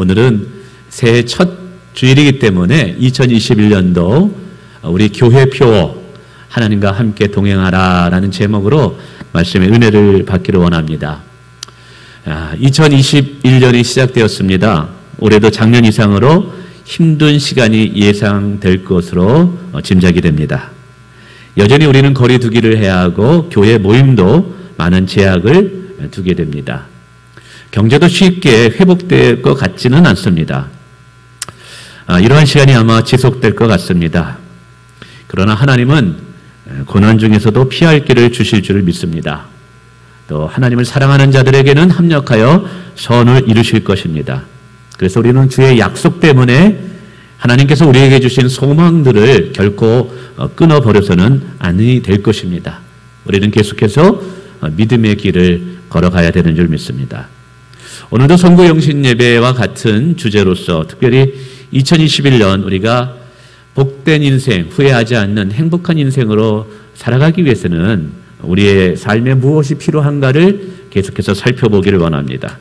오늘은 새해 첫 주일이기 때문에 2021년도 우리 교회표 하나님과 함께 동행하라 라는 제목으로 말씀의 은혜를 받기를 원합니다. 2021년이 시작되었습니다. 올해도 작년 이상으로 힘든 시간이 예상될 것으로 짐작이 됩니다. 여전히 우리는 거리 두기를 해야 하고 교회 모임도 많은 제약을 두게 됩니다. 경제도 쉽게 회복될 것 같지는 않습니다. 이러한 시간이 아마 지속될 것 같습니다. 그러나 하나님은 고난 중에서도 피할 길을 주실 줄을 믿습니다. 또 하나님을 사랑하는 자들에게는 합력하여 선을 이루실 것입니다. 그래서 우리는 주의 약속 때문에 하나님께서 우리에게 주신 소망들을 결코 끊어버려서는 아니 될 것입니다. 우리는 계속해서 믿음의 길을 걸어가야 되는 줄 믿습니다. 오늘도 선거 영신 예배와 같은 주제로서 특별히 2021년 우리가 복된 인생, 후회하지 않는 행복한 인생으로 살아가기 위해서는 우리의 삶에 무엇이 필요한가를 계속해서 살펴보기를 원합니다.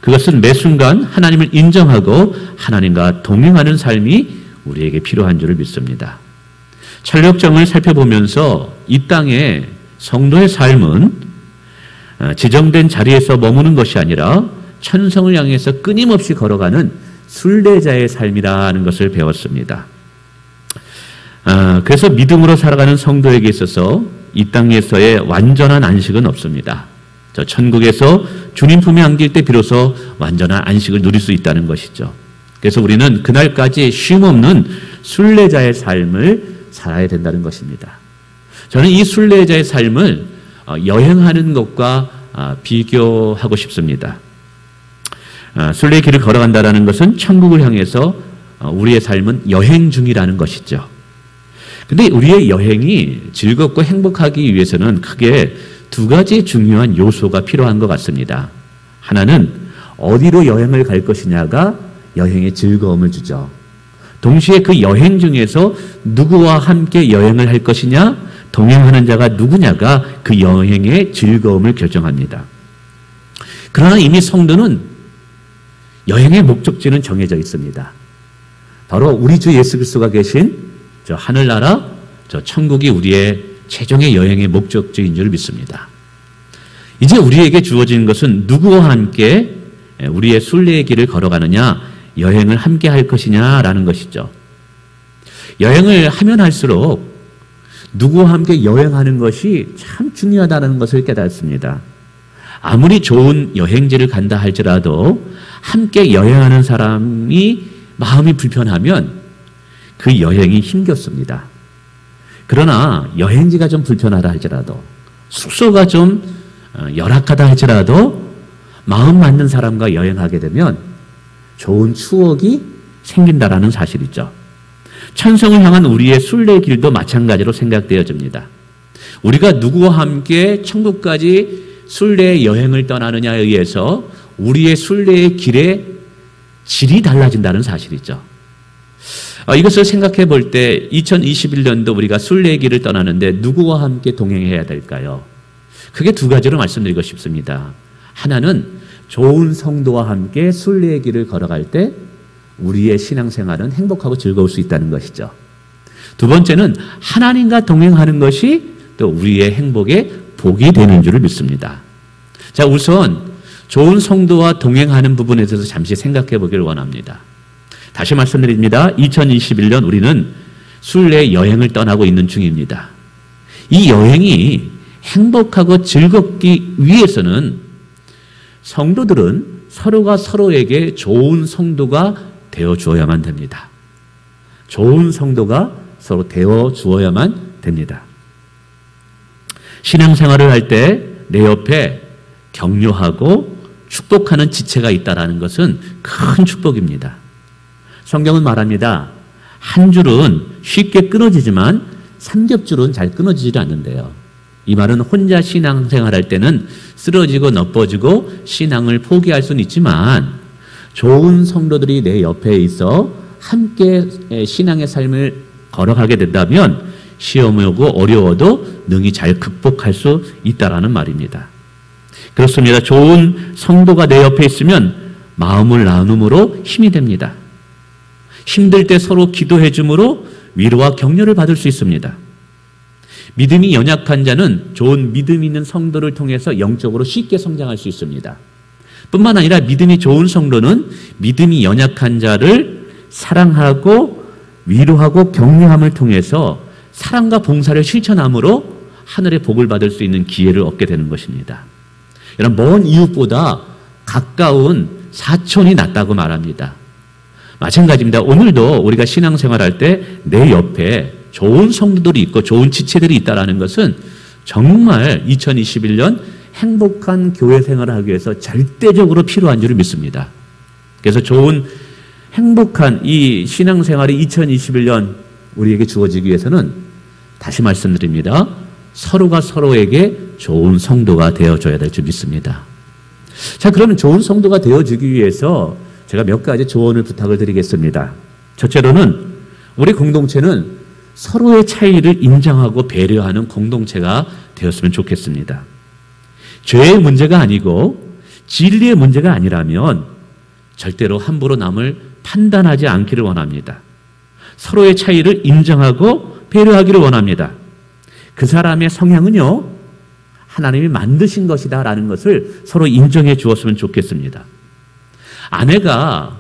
그것은 매 순간 하나님을 인정하고 하나님과 동행하는 삶이 우리에게 필요한 줄을 믿습니다. 철력정을 살펴보면서 이 땅의 성도의 삶은 지정된 자리에서 머무는 것이 아니라 천성을 향해서 끊임없이 걸어가는 순례자의 삶이라는 것을 배웠습니다. 그래서 믿음으로 살아가는 성도에게 있어서 이 땅에서의 완전한 안식은 없습니다. 저 천국에서 주님 품에 안길 때 비로소 완전한 안식을 누릴 수 있다는 것이죠. 그래서 우리는 그날까지 쉼없는 순례자의 삶을 살아야 된다는 것입니다. 저는 이 순례자의 삶을 여행하는 것과 비교하고 싶습니다. 순례의 길을 걸어간다는 것은 천국을 향해서 우리의 삶은 여행 중이라는 것이죠. 근데 우리의 여행이 즐겁고 행복하기 위해서는 크게 두 가지 중요한 요소가 필요한 것 같습니다. 하나는 어디로 여행을 갈 것이냐가 여행의 즐거움을 주죠. 동시에 그 여행 중에서 누구와 함께 여행을 할 것이냐, 동행하는 자가 누구냐가 그 여행의 즐거움을 결정합니다. 그러나 이미 성도는 여행의 목적지는 정해져 있습니다. 바로 우리 주 예수 그리스도가 계신 저 하늘나라, 저 천국이 우리의 최종의 여행의 목적지인 줄 믿습니다. 이제 우리에게 주어진 것은 누구와 함께 우리의 순례의 길을 걸어가느냐, 여행을 함께 할 것이냐라는 것이죠. 여행을 하면 할수록 누구와 함께 여행하는 것이 참 중요하다는 것을 깨닫습니다. 아무리 좋은 여행지를 간다 할지라도 함께 여행하는 사람이 마음이 불편하면 그 여행이 힘겹습니다. 그러나 여행지가 좀 불편하다 할지라도 숙소가 좀 열악하다 할지라도 마음 맞는 사람과 여행하게 되면 좋은 추억이 생긴다라는 사실이죠. 천성을 향한 우리의 순례의 길도 마찬가지로 생각되어집니다. 우리가 누구와 함께 천국까지 순례의 여행을 떠나느냐에 의해서 우리의 순례의 길의 질이 달라진다는 사실이죠. 이것을 생각해 볼 때 2021년도 우리가 순례의 길을 떠나는데 누구와 함께 동행해야 될까요? 크게 두 가지로 말씀드리고 싶습니다. 하나는 좋은 성도와 함께 순례의 길을 걸어갈 때 우리의 신앙생활은 행복하고 즐거울 수 있다는 것이죠. 두 번째는 하나님과 동행하는 것이 또 우리의 행복의 복이 되는 줄을 믿습니다. 자, 우선 좋은 성도와 동행하는 부분에 대해서 잠시 생각해 보기를 원합니다. 다시 말씀드립니다. 2021년 우리는 순례 여행을 떠나고 있는 중입니다. 이 여행이 행복하고 즐겁기 위해서는 성도들은 서로가 서로에게 좋은 성도가 되어 주어야만 됩니다. 좋은 성도가 서로 되어 주어야만 됩니다. 신앙생활을 할 때 내 옆에 격려하고 축복하는 지체가 있다는 것은 큰 축복입니다. 성경은 말합니다. 한 줄은 쉽게 끊어지지만 삼겹줄은 잘 끊어지지 않는데요. 이 말은 혼자 신앙생활할 때는 쓰러지고 너뻐지고 신앙을 포기할 수는 있지만 좋은 성도들이 내 옆에 있어 함께 신앙의 삶을 걸어가게 된다면 시험이 오고 어려워도 능히 잘 극복할 수 있다라는 말입니다. 그렇습니다. 좋은 성도가 내 옆에 있으면 마음을 나눔으로 힘이 됩니다. 힘들 때 서로 기도해 줌으로 위로와 격려를 받을 수 있습니다. 믿음이 연약한 자는 좋은 믿음 있는 성도를 통해서 영적으로 쉽게 성장할 수 있습니다. 뿐만 아니라 믿음이 좋은 성도는 믿음이 연약한 자를 사랑하고 위로하고 격려함을 통해서 사랑과 봉사를 실천함으로 하늘의 복을 받을 수 있는 기회를 얻게 되는 것입니다. 이런 먼 이웃보다 가까운 사촌이 낫다고 말합니다. 마찬가지입니다. 오늘도 우리가 신앙생활할 때 내 옆에 좋은 성도들이 있고 좋은 지체들이 있다는 것은 정말 2021년 행복한 교회 생활을 하기 위해서 절대적으로 필요한 줄 믿습니다. 그래서 좋은 행복한 이 신앙생활이 2021년 우리에게 주어지기 위해서는 다시 말씀드립니다. 서로가 서로에게 좋은 성도가 되어줘야 될 줄 믿습니다. 자, 그러면 좋은 성도가 되어주기 위해서 제가 몇 가지 조언을 부탁을 드리겠습니다. 첫째로는 우리 공동체는 서로의 차이를 인정하고 배려하는 공동체가 되었으면 좋겠습니다. 죄의 문제가 아니고 진리의 문제가 아니라면 절대로 함부로 남을 판단하지 않기를 원합니다. 서로의 차이를 인정하고 배려하기를 원합니다. 그 사람의 성향은요, 하나님이 만드신 것이다 라는 것을 서로 인정해 주었으면 좋겠습니다. 아내가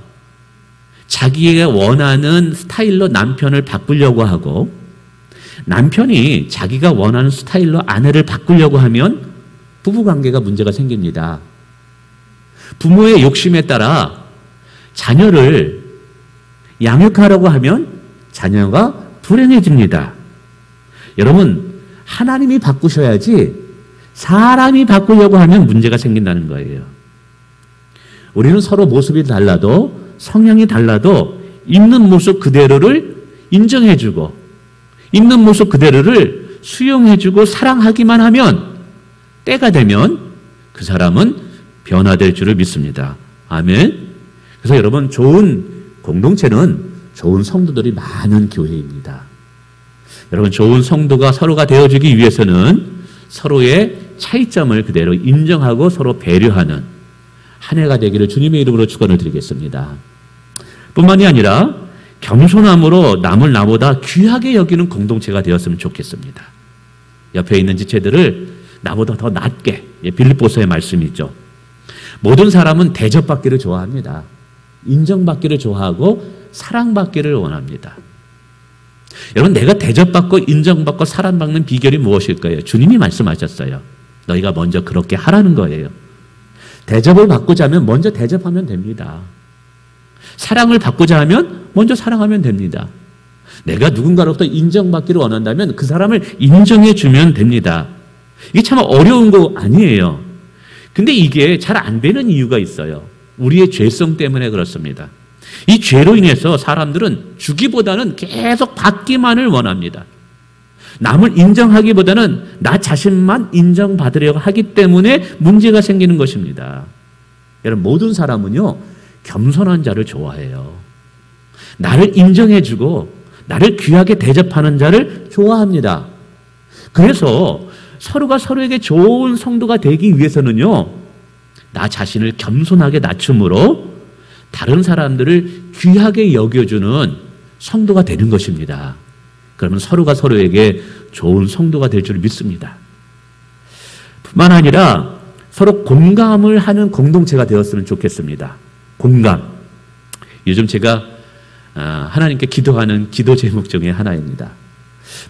자기가 원하는 스타일로 남편을 바꾸려고 하고 남편이 자기가 원하는 스타일로 아내를 바꾸려고 하면 부부관계가 문제가 생깁니다. 부모의 욕심에 따라 자녀를 양육하려고 하면 자녀가 불행해집니다. 여러분, 하나님이 바꾸셔야지 사람이 바꾸려고 하면 문제가 생긴다는 거예요. 우리는 서로 모습이 달라도 성향이 달라도 있는 모습 그대로를 인정해주고 있는 모습 그대로를 수용해주고 사랑하기만 하면 때가 되면 그 사람은 변화될 줄을 믿습니다. 아멘. 그래서 여러분, 좋은 공동체는 좋은 성도들이 많은 교회입니다. 여러분, 좋은 성도가 서로가 되어주기 위해서는 서로의 차이점을 그대로 인정하고 서로 배려하는 한 해가 되기를 주님의 이름으로 축원을 드리겠습니다. 뿐만이 아니라 겸손함으로 남을 나보다 귀하게 여기는 공동체가 되었으면 좋겠습니다. 옆에 있는 지체들을 나보다 더 낮게, 빌립보서의 말씀이 있죠. 모든 사람은 대접받기를 좋아합니다. 인정받기를 좋아하고 사랑받기를 원합니다. 여러분, 내가 대접받고 인정받고 사랑받는 비결이 무엇일까요? 주님이 말씀하셨어요. 너희가 먼저 그렇게 하라는 거예요. 대접을 받고자 하면 먼저 대접하면 됩니다. 사랑을 받고자 하면 먼저 사랑하면 됩니다. 내가 누군가로부터 인정받기를 원한다면 그 사람을 인정해 주면 됩니다. 이게 참 어려운 거 아니에요. 근데 이게 잘 안 되는 이유가 있어요. 우리의 죄성 때문에 그렇습니다. 이 죄로 인해서 사람들은 주기보다는 계속 받기만을 원합니다. 남을 인정하기보다는 나 자신만 인정받으려고 하기 때문에 문제가 생기는 것입니다. 여러분, 모든 사람은요, 겸손한 자를 좋아해요. 나를 인정해주고 나를 귀하게 대접하는 자를 좋아합니다. 그래서 서로가 서로에게 좋은 성도가 되기 위해서는요, 나 자신을 겸손하게 낮춤으로 다른 사람들을 귀하게 여겨주는 성도가 되는 것입니다. 그러면 서로가 서로에게 좋은 성도가 될 줄 믿습니다. 뿐만 아니라 서로 공감을 하는 공동체가 되었으면 좋겠습니다. 공감. 요즘 제가 하나님께 기도하는 기도 제목 중에 하나입니다.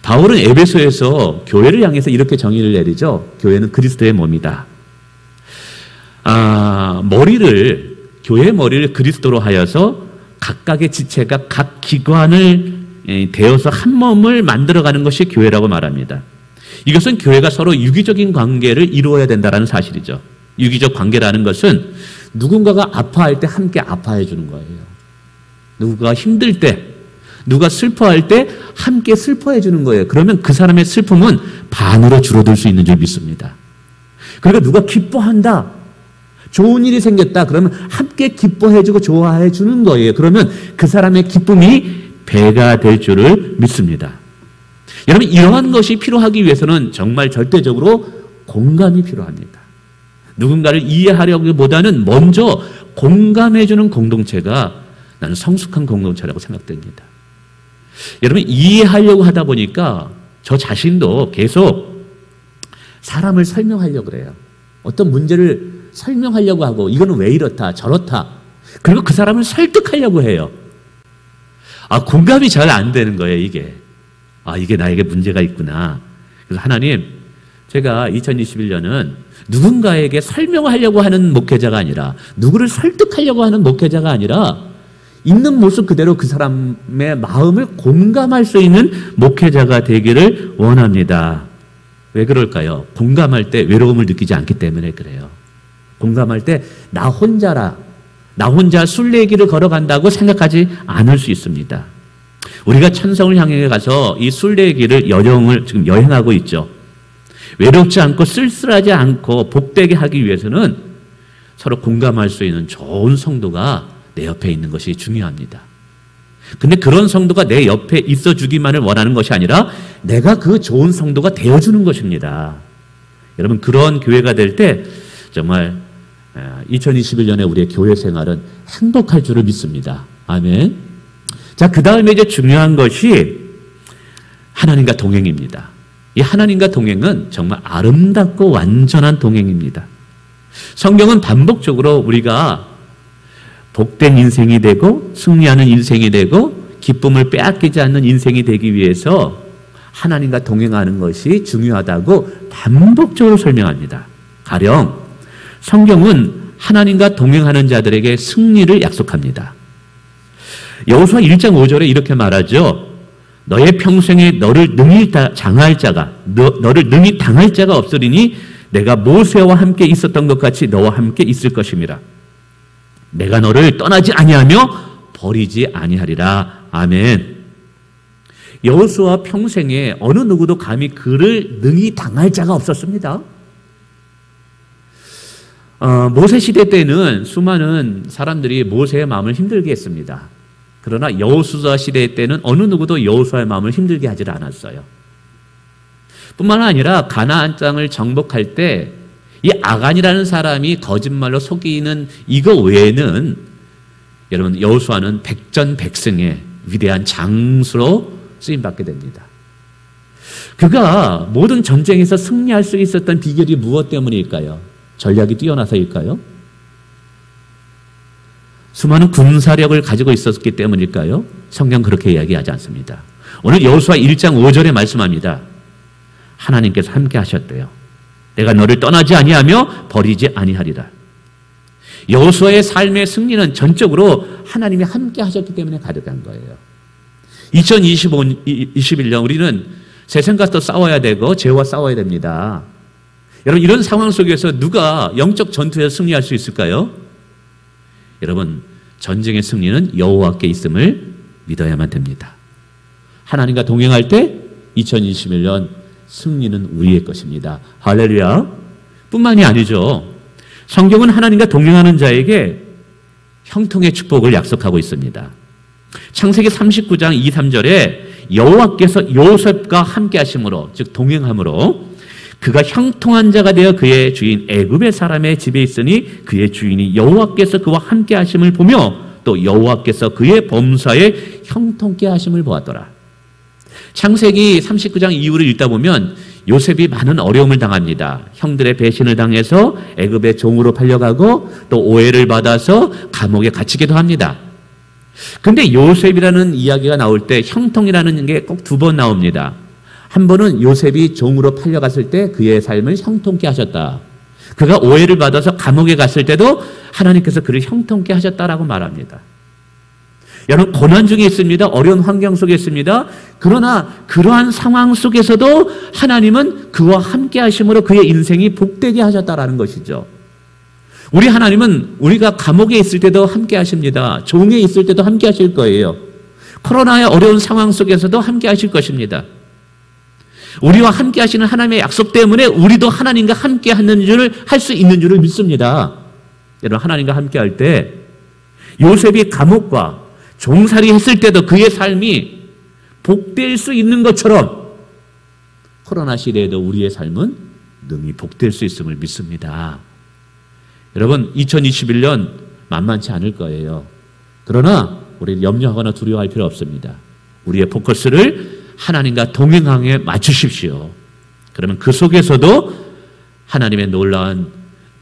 바울은 에베소에서 교회를 향해서 이렇게 정의를 내리죠. 교회는 그리스도의 몸이다. 교회의 머리를 그리스도로 하여서 각각의 지체가 각 기관을 되어서 한 몸을 만들어가는 것이 교회라고 말합니다. 이것은 교회가 서로 유기적인 관계를 이루어야 된다는 사실이죠. 유기적 관계라는 것은 누군가가 아파할 때 함께 아파해 주는 거예요. 누가 힘들 때, 누가 슬퍼할 때 함께 슬퍼해 주는 거예요. 그러면 그 사람의 슬픔은 반으로 줄어들 수 있는 줄 믿습니다. 그러니까 누가 기뻐한다, 좋은 일이 생겼다, 그러면 함께 기뻐해주고 좋아해주는 거예요. 그러면 그 사람의 기쁨이 배가 될 줄을 믿습니다. 여러분, 이러한 것이 필요하기 위해서는 정말 절대적으로 공감이 필요합니다. 누군가를 이해하려기보다는 먼저 공감해주는 공동체가 나는 성숙한 공동체라고 생각됩니다. 여러분, 이해하려고 하다 보니까 저 자신도 계속 사람을 설명하려고 그래요. 어떤 문제를 설명하려고 하고 이거는 왜 이렇다 저렇다, 그리고 그 사람을 설득하려고 해요. 공감이 잘 안 되는 거예요. 이게 나에게 문제가 있구나. 그래서 하나님, 제가 2021년은 누군가에게 설명하려고 하는 목회자가 아니라, 누구를 설득하려고 하는 목회자가 아니라 있는 모습 그대로 그 사람의 마음을 공감할 수 있는 목회자가 되기를 원합니다. 왜 그럴까요? 공감할 때 외로움을 느끼지 않기 때문에 그래요. 공감할 때 나 혼자 순례길을 걸어간다고 생각하지 않을 수 있습니다. 우리가 천성을 향해 가서 이 순례길을 지금 여행하고 있죠. 외롭지 않고 쓸쓸하지 않고 복되게 하기 위해서는 서로 공감할 수 있는 좋은 성도가 내 옆에 있는 것이 중요합니다. 근데 그런 성도가 내 옆에 있어 주기만을 원하는 것이 아니라 내가 그 좋은 성도가 되어주는 것입니다. 여러분, 그런 교회가 될 때 정말 2021년에 우리의 교회 생활은 행복할 줄을 믿습니다. 아멘. 자, 그 다음에 이제 중요한 것이 하나님과 동행입니다. 이 하나님과 동행은 정말 아름답고 완전한 동행입니다. 성경은 반복적으로 우리가 복된 인생이 되고 승리하는 인생이 되고 기쁨을 빼앗기지 않는 인생이 되기 위해서 하나님과 동행하는 것이 중요하다고 반복적으로 설명합니다. 가령 성경은 하나님과 동행하는 자들에게 승리를 약속합니다. 여호수아 1장 5절에 이렇게 말하죠. 너의 평생에 너를 능히 당할 자가 없으리니 내가 모세와 함께 있었던 것 같이 너와 함께 있을 것임이라. 내가 너를 떠나지 아니하며 버리지 아니하리라. 아멘. 여호수아 평생에 어느 누구도 감히 그를 능히 당할 자가 없었습니다. 모세 시대 때는 수많은 사람들이 모세의 마음을 힘들게 했습니다. 그러나 여호수아 시대 때는 어느 누구도 여호수아의 마음을 힘들게 하지 않았어요. 뿐만 아니라 가나안 땅을 정복할 때 이 아간이라는 사람이 거짓말로 속이는 이거 외에는 여러분, 여호수아는 백전백승의 위대한 장수로 쓰임받게 됩니다. 그가 모든 전쟁에서 승리할 수 있었던 비결이 무엇 때문일까요? 전략이 뛰어나서일까요? 수많은 군사력을 가지고 있었기 때문일까요? 성경 그렇게 이야기하지 않습니다. 오늘 여호수아 1장 5절에 말씀합니다. 하나님께서 함께 하셨대요. 내가 너를 떠나지 아니하며 버리지 아니하리라. 여호수아의 삶의 승리는 전적으로 하나님이 함께 하셨기 때문에 가득한 거예요. 2021년 우리는 세상과 또 싸워야 되고 죄와 싸워야 됩니다. 여러분, 이런 상황 속에서 누가 영적 전투에서 승리할 수 있을까요? 여러분, 전쟁의 승리는 여호와께 있음을 믿어야만 됩니다. 하나님과 동행할 때 2021년 승리는 우리의 것입니다. 할렐루야. 뿐만이 아니죠. 성경은 하나님과 동행하는 자에게 형통의 축복을 약속하고 있습니다. 창세기 39장 2, 3절에 여호와께서 요셉과 함께 하심으로, 즉 동행함으로 그가 형통한 자가 되어 그의 주인 애굽의 사람의 집에 있으니 그의 주인이 여호와께서 그와 함께 하심을 보며 또 여호와께서 그의 범사에 형통케 하심을 보았더라. 창세기 39장 이후를 읽다 보면 요셉이 많은 어려움을 당합니다. 형들의 배신을 당해서 애굽의 종으로 팔려가고 또 오해를 받아서 감옥에 갇히기도 합니다. 근데 요셉이라는 이야기가 나올 때 형통이라는 게 꼭 두 번 나옵니다. 한 번은 요셉이 종으로 팔려갔을 때 그의 삶을 형통케 하셨다. 그가 오해를 받아서 감옥에 갔을 때도 하나님께서 그를 형통케 하셨다라고 말합니다. 여러분, 고난 중에 있습니다. 어려운 환경 속에 있습니다. 그러나 그러한 상황 속에서도 하나님은 그와 함께 하심으로 그의 인생이 복되게 하셨다라는 것이죠. 우리 하나님은 우리가 감옥에 있을 때도 함께 하십니다. 종에 있을 때도 함께 하실 거예요. 코로나의 어려운 상황 속에서도 함께 하실 것입니다. 우리와 함께 하시는 하나님의 약속 때문에 우리도 하나님과 함께 할 수 있는 줄을 믿습니다. 여러분, 하나님과 함께 할 때 요셉이 감옥과 종살이 했을 때도 그의 삶이 복될 수 있는 것처럼 코로나 시대에도 우리의 삶은 능히 복될 수 있음을 믿습니다. 여러분, 2021년 만만치 않을 거예요. 그러나 우리 염려하거나 두려워할 필요 없습니다. 우리의 포커스를 하나님과 동행함에 맞추십시오. 그러면 그 속에서도 하나님의 놀라운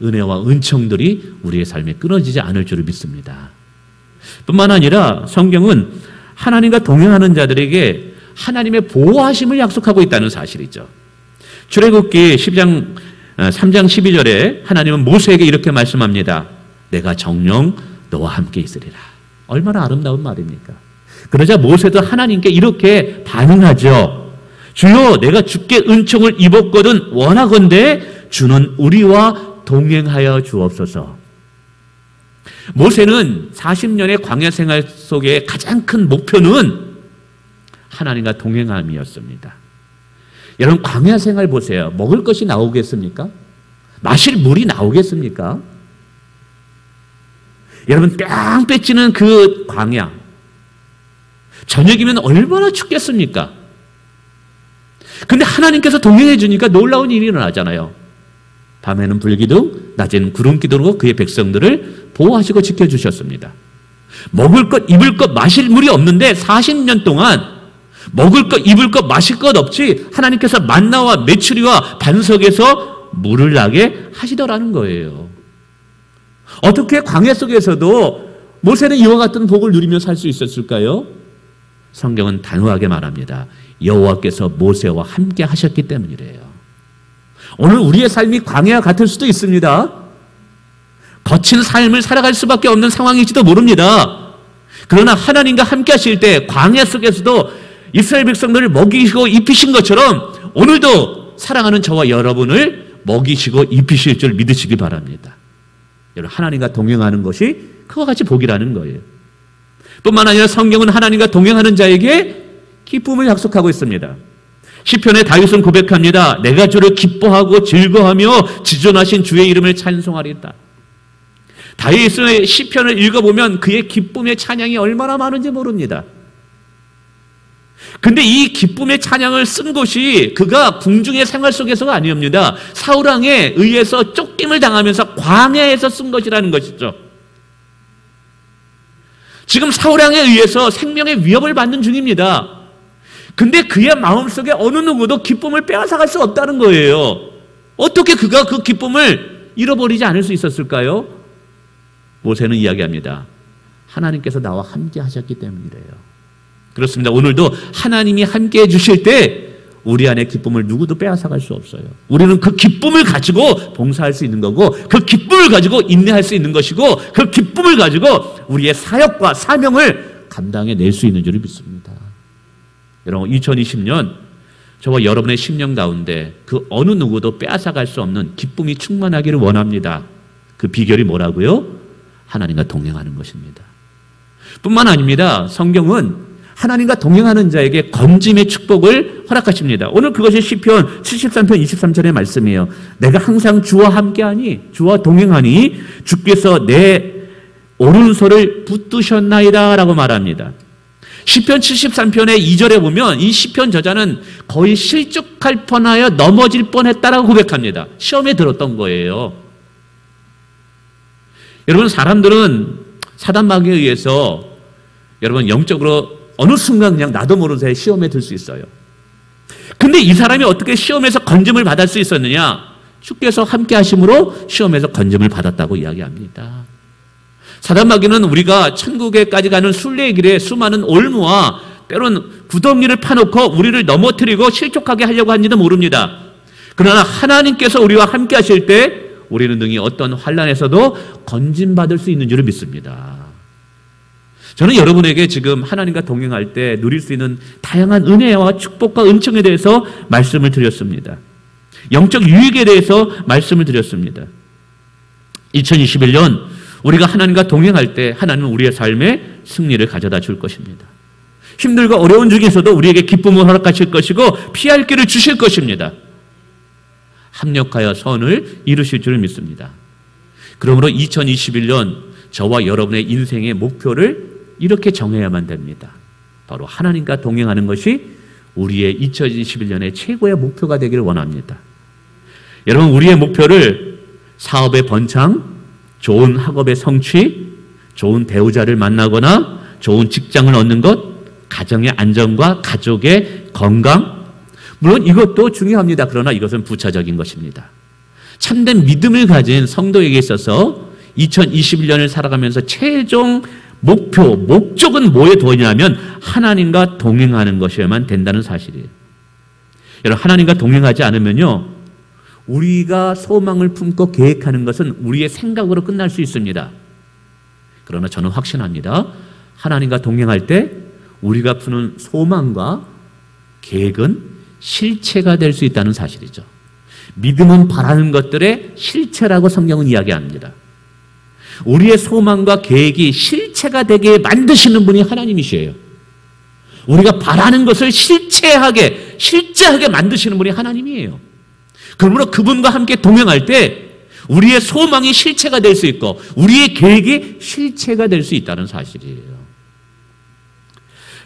은혜와 은총들이 우리의 삶에 끊어지지 않을 줄을 믿습니다. 뿐만 아니라 성경은 하나님과 동행하는 자들에게 하나님의 보호하심을 약속하고 있다는 사실이죠. 출애굽기 3장 12절에 하나님은 모세에게 이렇게 말씀합니다. 내가 정녕 너와 함께 있으리라. 얼마나 아름다운 말입니까? 그러자 모세도 하나님께 이렇게 반응하죠. 주여, 내가 주께 은총을 입었거든 원하건대 주는 우리와 동행하여 주옵소서. 모세는 40년의 광야 생활 속에 가장 큰 목표는 하나님과 동행함이었습니다. 여러분, 광야 생활 보세요. 먹을 것이 나오겠습니까? 마실 물이 나오겠습니까? 여러분, 뺑 뺏지는 그 광야, 저녁이면 얼마나 춥겠습니까? 근데 하나님께서 동행해 주니까 놀라운 일이 일어나잖아요. 밤에는 불기둥, 낮에는 구름기둥으로 그의 백성들을 보호하시고 지켜주셨습니다. 먹을 것, 입을 것, 마실 물이 없는데 40년 동안 먹을 것, 입을 것, 마실 것 없이 하나님께서 만나와 메추리와 반석에서 물을 나게 하시더라는 거예요. 어떻게 광야 속에서도 모세는 이와 같은 복을 누리며 살 수 있었을까요? 성경은 단호하게 말합니다. 여호와께서 모세와 함께 하셨기 때문이래요. 오늘 우리의 삶이 광야와 같을 수도 있습니다. 거친 삶을 살아갈 수밖에 없는 상황일지도 모릅니다. 그러나 하나님과 함께 하실 때 광야 속에서도 이스라엘 백성들을 먹이시고 입히신 것처럼 오늘도 사랑하는 저와 여러분을 먹이시고 입히실 줄 믿으시기 바랍니다. 여러분, 하나님과 동행하는 것이 그와 같이 복이라는 거예요. 뿐만 아니라 성경은 하나님과 동행하는 자에게 기쁨을 약속하고 있습니다. 시편의 다윗은 고백합니다. 내가 주를 기뻐하고 즐거워하며 지존하신 주의 이름을 찬송하리다. 다윗의 시편을 읽어보면 그의 기쁨의 찬양이 얼마나 많은지 모릅니다. 근데 이 기쁨의 찬양을 쓴 곳이 그가 궁중의 생활 속에서가 아니옵니다. 사울왕에 의해서 쫓김을 당하면서 광야에서 쓴 것이라는 것이죠. 지금 사울왕에 의해서 생명의 위협을 받는 중입니다. 근데 그의 마음속에 어느 누구도 기쁨을 빼앗아갈 수 없다는 거예요. 어떻게 그가 그 기쁨을 잃어버리지 않을 수 있었을까요? 모세는 이야기합니다. 하나님께서 나와 함께 하셨기 때문이래요. 그렇습니다. 오늘도 하나님이 함께 해주실 때 우리 안에 기쁨을 누구도 빼앗아갈 수 없어요. 우리는 그 기쁨을 가지고 봉사할 수 있는 거고, 그 기쁨을 가지고 인내할 수 있는 것이고, 그 기쁨을 가지고 우리의 사역과 사명을 감당해낼 수 있는 줄을 믿습니다. 여러분, 2020년 저와 여러분의 심령 가운데 그 어느 누구도 빼앗아갈 수 없는 기쁨이 충만하기를 원합니다. 그 비결이 뭐라고요? 하나님과 동행하는 것입니다. 뿐만 아닙니다. 성경은 하나님과 동행하는 자에게 건짐의 축복을 허락하십니다. 오늘 그것이 시편 73편 23절의 말씀이에요. 내가 항상 주와 함께하니, 주와 동행하니 주께서 내 오른손을 붙드셨나이다 라고 말합니다. 시편 73편의 2절에 보면 이 시편 저자는 거의 실족할 뻔하여 넘어질 뻔했다라고 고백합니다. 시험에 들었던 거예요. 여러분, 사람들은 사단 마귀에 의해서 여러분 영적으로 어느 순간 그냥 나도 모르는 사이에 시험에 들 수 있어요. 근데 이 사람이 어떻게 시험에서 건짐을 받을 수 있었느냐? 주께서 함께 하심으로 시험에서 건짐을 받았다고 이야기합니다. 사단 마귀는 우리가 천국에까지 가는 순례의 길에 수많은 올무와 때로는 구덩이를 파놓고 우리를 넘어뜨리고 실족하게 하려고 하는지도 모릅니다. 그러나 하나님께서 우리와 함께 하실 때 우리는 능히 어떤 환난에서도 건짐받을 수 있는 줄을 믿습니다. 저는 여러분에게 지금 하나님과 동행할 때 누릴 수 있는 다양한 은혜와 축복과 은총에 대해서 말씀을 드렸습니다. 영적 유익에 대해서 말씀을 드렸습니다. 2021년 우리가 하나님과 동행할 때 하나님은 우리의 삶에 승리를 가져다 줄 것입니다. 힘들고 어려운 중에서도 우리에게 기쁨을 허락하실 것이고 피할 길을 주실 것입니다. 합력하여 선을 이루실 줄 믿습니다. 그러므로 2021년 저와 여러분의 인생의 목표를 이렇게 정해야만 됩니다. 바로 하나님과 동행하는 것이 우리의 2021년의 최고의 목표가 되기를 원합니다. 여러분, 우리의 목표를 사업의 번창, 좋은 학업의 성취, 좋은 배우자를 만나거나 좋은 직장을 얻는 것, 가정의 안정과 가족의 건강, 물론 이것도 중요합니다. 그러나 이것은 부차적인 것입니다. 참된 믿음을 가진 성도에게 있어서 2021년을 살아가면서 최종 목적은 뭐에 두었냐면 하나님과 동행하는 것이어야만 된다는 사실이에요. 여러분, 하나님과 동행하지 않으면요, 우리가 소망을 품고 계획하는 것은 우리의 생각으로 끝날 수 있습니다. 그러나 저는 확신합니다. 하나님과 동행할 때 우리가 푸는 소망과 계획은 실체가 될 수 있다는 사실이죠. 믿음은 바라는 것들의 실체라고 성경은 이야기합니다. 우리의 소망과 계획이 실체가 되게 만드시는 분이 하나님이시에요. 우리가 바라는 것을 실체하게 만드시는 분이 하나님이에요. 그러므로 그분과 함께 동행할 때 우리의 소망이 실체가 될 수 있고 우리의 계획이 실체가 될 수 있다는 사실이에요.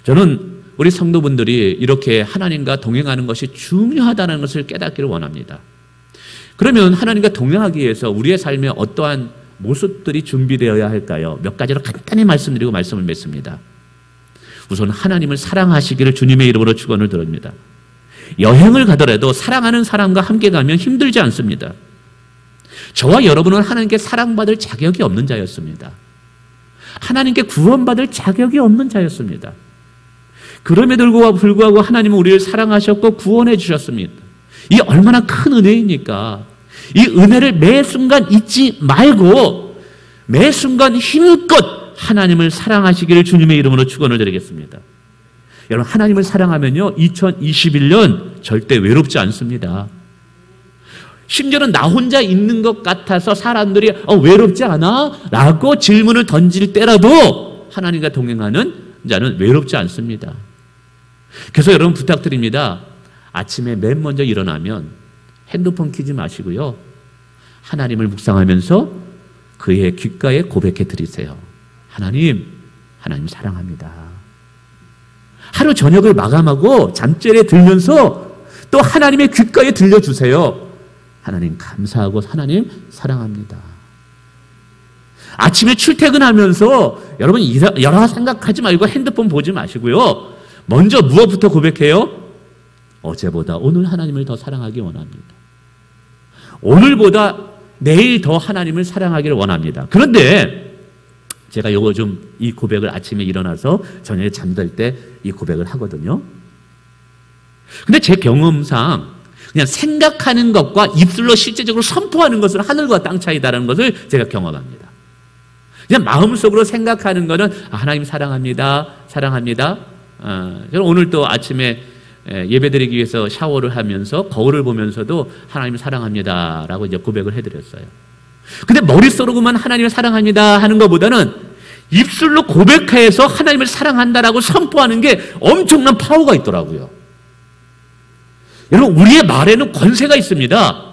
저는 우리 성도분들이 이렇게 하나님과 동행하는 것이 중요하다는 것을 깨닫기를 원합니다. 그러면 하나님과 동행하기 위해서 우리의 삶에 어떠한 모습들이 준비되어야 할까요? 몇 가지로 간단히 말씀드리고 말씀을 맺습니다. 우선 하나님을 사랑하시기를 주님의 이름으로 축원을 드립니다. 여행을 가더라도 사랑하는 사람과 함께 가면 힘들지 않습니다. 저와 여러분은 하나님께 사랑받을 자격이 없는 자였습니다. 하나님께 구원받을 자격이 없는 자였습니다. 그럼에도 불구하고 하나님은 우리를 사랑하셨고 구원해 주셨습니다. 이 얼마나 큰 은혜입니까? 이 은혜를 매 순간 잊지 말고 매 순간 힘껏 하나님을 사랑하시기를 주님의 이름으로 축원을 드리겠습니다. 여러분, 하나님을 사랑하면요 2021년 절대 외롭지 않습니다. 심지어는 나 혼자 있는 것 같아서 사람들이 외롭지 않아? 라고 질문을 던질 때라도 하나님과 동행하는 자는 외롭지 않습니다. 그래서 여러분 부탁드립니다. 아침에 맨 먼저 일어나면 핸드폰 켜지 마시고요, 하나님을 묵상하면서 그의 귓가에 고백해 드리세요. 하나님 사랑합니다. 하루 저녁을 마감하고 잠자리에 들면서 또 하나님의 귓가에 들려주세요. 하나님 감사하고 하나님 사랑합니다. 아침에 출퇴근하면서 여러분 여러 생각하지 말고 핸드폰 보지 마시고요, 먼저 무엇부터 고백해요? 어제보다 오늘 하나님을 더 사랑하기 원합니다. 오늘보다 내일 더 하나님을 사랑하기를 원합니다. 그런데 제가 이 고백을 아침에 일어나서 저녁에 잠들 때 이 고백을 하거든요. 근데 제 경험상 그냥 생각하는 것과 입술로 실제적으로 선포하는 것은 하늘과 땅 차이다라는 것을 제가 경험합니다. 그냥 마음속으로 생각하는 것은 하나님 사랑합니다. 저는 오늘 또 아침에 예배드리기 위해서 샤워를 하면서 거울을 보면서도 하나님을 사랑합니다라고 이제 고백을 해드렸어요. 근데 머릿속으로만 하나님을 사랑합니다 하는 것보다는 입술로 고백해서 하나님을 사랑한다라고 선포하는 게 엄청난 파워가 있더라고요. 여러분, 우리의 말에는 권세가 있습니다.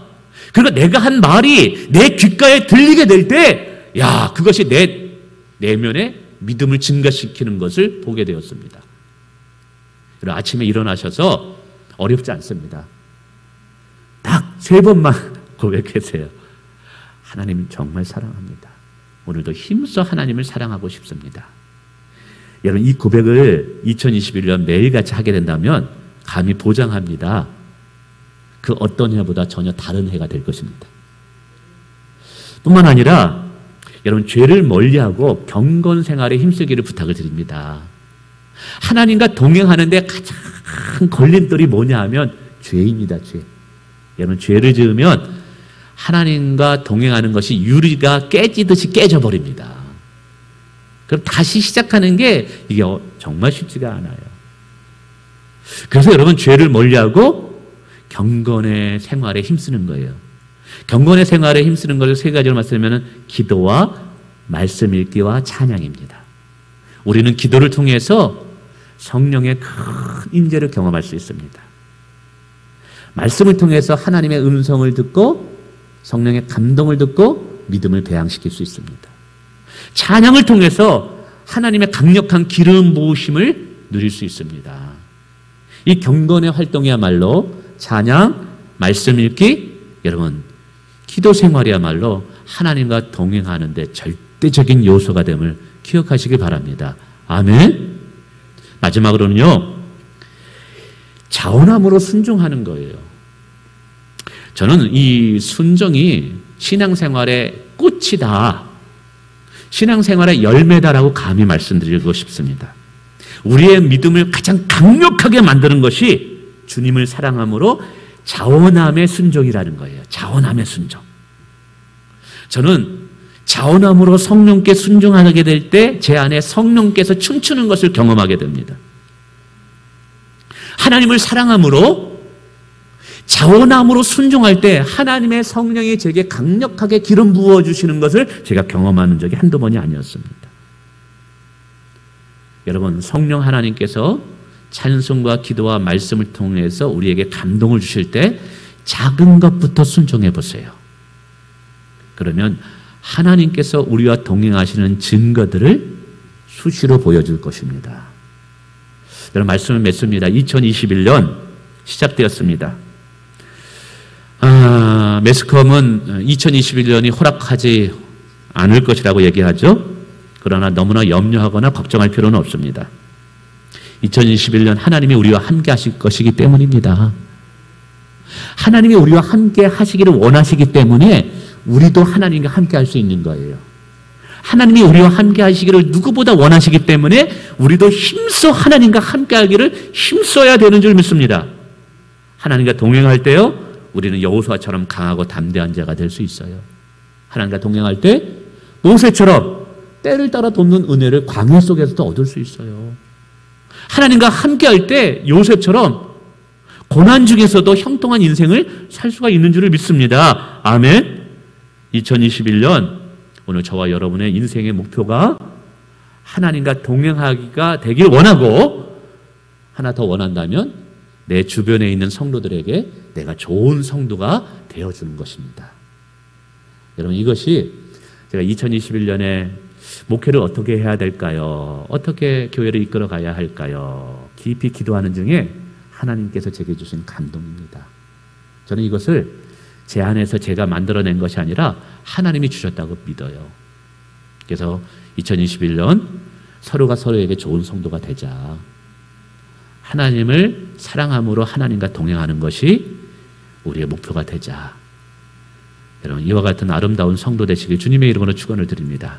그러니까 내가 한 말이 내 귓가에 들리게 될 때, 그것이 내 내면에 믿음을 증가시키는 것을 보게 되었습니다. 여러분, 아침에 일어나셔서 어렵지 않습니다. 딱 3번만 고백하세요. 하나님 정말 사랑합니다. 오늘도 힘써 하나님을 사랑하고 싶습니다. 여러분, 이 고백을 2021년 매일같이 하게 된다면 감히 보장합니다. 그 어떤 해보다 전혀 다른 해가 될 것입니다. 뿐만 아니라 여러분, 죄를 멀리하고 경건 생활에 힘쓰기를 부탁을 드립니다. 하나님과 동행하는데 가장 걸림돌이 뭐냐 하면 죄입니다. 죄. 여러분, 죄를 지으면 하나님과 동행하는 것이 유리가 깨지듯이 깨져버립니다. 그럼 다시 시작하는 게 이게 정말 쉽지가 않아요. 그래서 여러분, 죄를 멀리하고 경건의 생활에 힘쓰는 거예요. 경건의 생활에 힘쓰는 것을 3가지로 말씀드리면 기도와 말씀 읽기와 찬양입니다. 우리는 기도를 통해서 성령의 큰 임재를 경험할 수 있습니다. 말씀을 통해서 하나님의 음성을 듣고 성령의 감동을 듣고 믿음을 배양시킬 수 있습니다. 찬양을 통해서 하나님의 강력한 기름 부으심을 누릴 수 있습니다. 이 경건의 활동이야말로 찬양, 말씀 읽기, 여러분 기도 생활이야말로 하나님과 동행하는데 절대 절대적인 요소가 됨을 기억하시기 바랍니다. 아멘. 마지막으로는요, 자원함으로 순종하는 거예요. 저는 이 순종이 신앙생활의 꽃이다, 신앙생활의 열매다라고 감히 말씀드리고 싶습니다. 우리의 믿음을 가장 강력하게 만드는 것이 주님을 사랑함으로 자원함의 순종이라는 거예요. 자원함의 순종. 저는 자원함으로 성령께 순종하게 될 때 제 안에 성령께서 춤추는 것을 경험하게 됩니다. 하나님을 사랑함으로 자원함으로 순종할 때 하나님의 성령이 제게 강력하게 기름 부어주시는 것을 제가 경험하는 적이 한두 번이 아니었습니다. 여러분, 성령 하나님께서 찬송과 기도와 말씀을 통해서 우리에게 감동을 주실 때 작은 것부터 순종해 보세요. 그러면 하나님께서 우리와 동행하시는 증거들을 수시로 보여줄 것입니다. 여러분, 말씀을 맺습니다. 2021년 시작되었습니다. 매스컴은 2021년이 허락하지 않을 것이라고 얘기하죠. 그러나 너무나 염려하거나 걱정할 필요는 없습니다. 2021년 하나님이 우리와 함께 하실 것이기 때문입니다. 하나님이 우리와 함께 하시기를 원하시기 때문에 우리도 하나님과 함께 할 수 있는 거예요. 하나님이 우리와 함께 하시기를 누구보다 원하시기 때문에 우리도 힘써 하나님과 함께 하기를 힘써야 되는 줄 믿습니다. 하나님과 동행할 때요, 우리는 여호수아처럼 강하고 담대한 자가 될 수 있어요. 하나님과 동행할 때 모세처럼 때를 따라 돕는 은혜를 광야 속에서도 얻을 수 있어요. 하나님과 함께 할 때 요셉처럼 고난 중에서도 형통한 인생을 살 수가 있는 줄을 믿습니다. 아멘. 2021년 오늘 저와 여러분의 인생의 목표가 하나님과 동행하기가 되길 원하고, 하나 더 원한다면 내 주변에 있는 성도들에게 내가 좋은 성도가 되어주는 것입니다. 여러분, 이것이 제가 2021년에 목회를 어떻게 해야 될까요? 어떻게 교회를 이끌어 가야 할까요? 깊이 기도하는 중에 하나님께서 제게 주신 감동입니다. 저는 이것을 제 안에서 제가 만들어낸 것이 아니라 하나님이 주셨다고 믿어요. 그래서 2021년 서로가 서로에게 좋은 성도가 되자. 하나님을 사랑함으로 하나님과 동행하는 것이 우리의 목표가 되자. 여러분, 이와 같은 아름다운 성도 되시길 주님의 이름으로 축원을 드립니다.